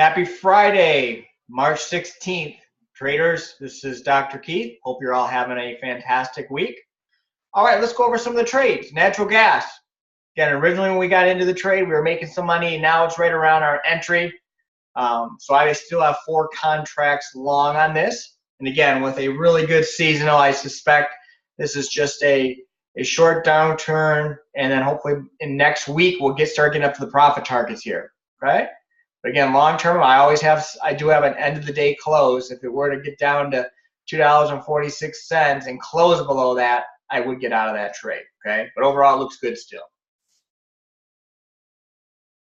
Happy Friday, March 16th. Traders, this is Dr. Keith. Hope you're all having a fantastic week. All right, let's go over some of the trades. Natural gas. Again, originally when we got into the trade, we were making some money, and now it's right around our entry. So I still have 4 contracts long on this. And again, with a really good seasonal, I suspect this is just a short downturn, and then hopefully in next week we'll start getting up to the profit targets here, right? But again, long term, I do have an end of the day close. If it were to get down to $2.46 and close below that, I would get out of that trade, okay? But overall, it looks good still.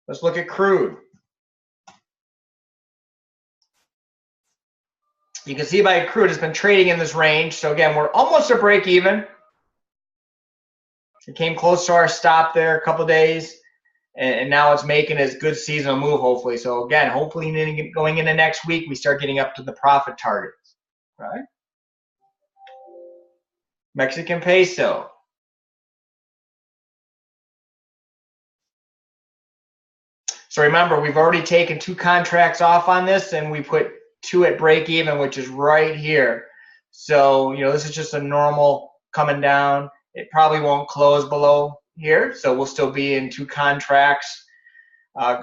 Let's look at crude. You can see by crude, it's been trading in this range. So again, we're almost at break even. It came close to our stop there a couple days, and now it's making a good seasonal move, hopefully. So again, hopefully going into next week, we start getting up to the profit targets, right? Mexican peso. So remember, we've already taken 2 contracts off on this, and we put 2 at break even, which is right here. So, this is just a normal coming down. It probably won't close below here, so we'll still be in 2 contracts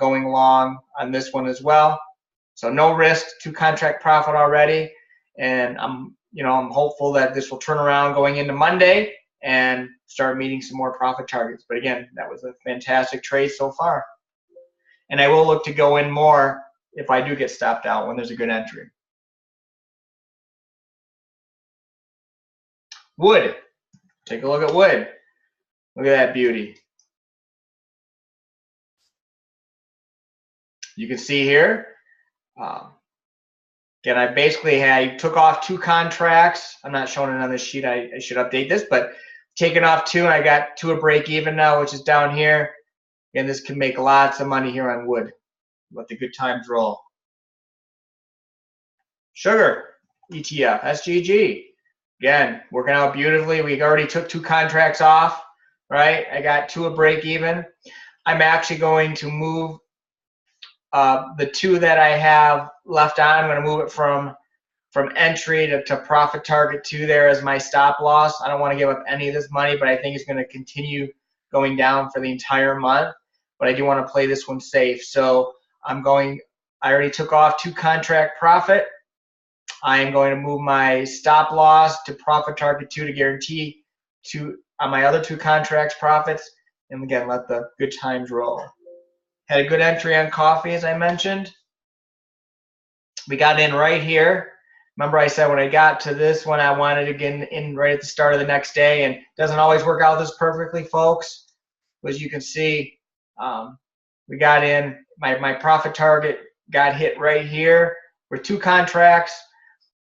going long on this one as well. So no risk, 2 contract profit already, and I'm hopeful that this will turn around going into Monday and start meeting some more profit targets. But again, that was a fantastic trade so far, and I will look to go in more if I do get stopped out when there's a good entry. Wood. Take a look at wood. Look at that beauty. You can see here, again, I took off 2 contracts. I'm not showing it on this sheet. I should update this, but taking off 2, and I got 2 at break even now, which is down here. And this can make lots of money here on wood. Let the good times roll. Sugar, ETF, SGG. Again, working out beautifully. We already took 2 contracts off, right? I got 2 at break even. I'm actually going to move the 2 that I have left on. I'm going to move it from entry to profit target 2 there as my stop loss. I don't want to give up any of this money, but I think it's going to continue going down for the entire month. But I do want to play this one safe. So I already took off 2 contract profit. I am going to move my stop loss to profit target 2 to guarantee on my other 2 contracts profits, and again, let the good times roll. Had a good entry on coffee, as I mentioned. We got in right here. Remember I said when I got to this one, I wanted to get in right at the start of the next day, and it doesn't always work out this perfectly, folks. As you can see, we got in. My profit target got hit right here with 2 contracts.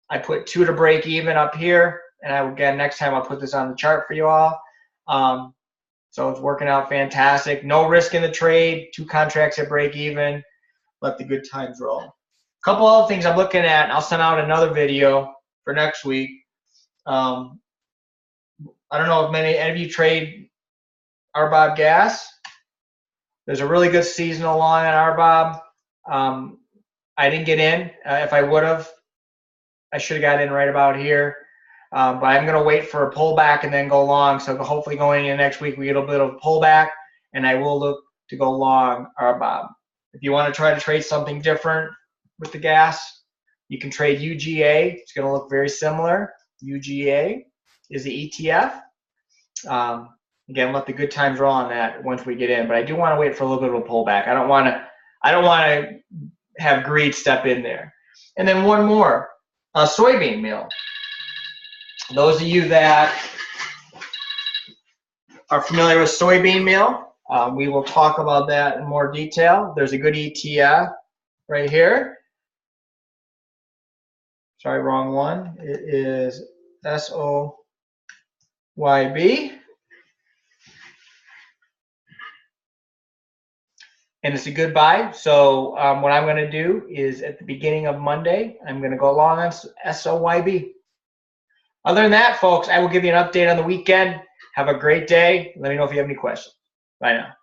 I put 2 to break even up here, and again, next time I'll put this on the chart for you all. So it's working out fantastic. No risk in the trade, 2 contracts at break even. Let the good times roll. A couple other things I'm looking at, and I'll send out another video for next week. I don't know if any of you trade RBOB gas. There's a really good seasonal long on RBOB. I didn't get in. If I would have, I should have got in right about here. But I'm going to wait for a pullback and then go long. So hopefully going into next week, we get a bit of a pullback, and I will look to go long RBOB. If you want to try to trade something different with the gas, you can trade UGA. It's going to look very similar. UGA is the ETF. Again, let the good times roll on that once we get in. But I do want to wait for a little bit of a pullback. I don't want to have greed step in there. And then one more. Soybean meal. Those of you that are familiar with soybean meal, we will talk about that in more detail. There's a good ETF right here. Sorry, wrong one. It is SOYB. And it's a good buy. So what I'm going to do is at the beginning of Monday, I'm going to go long on SOYB. Other than that, folks, I will give you an update on the weekend. Have a great day. Let me know if you have any questions. Bye now.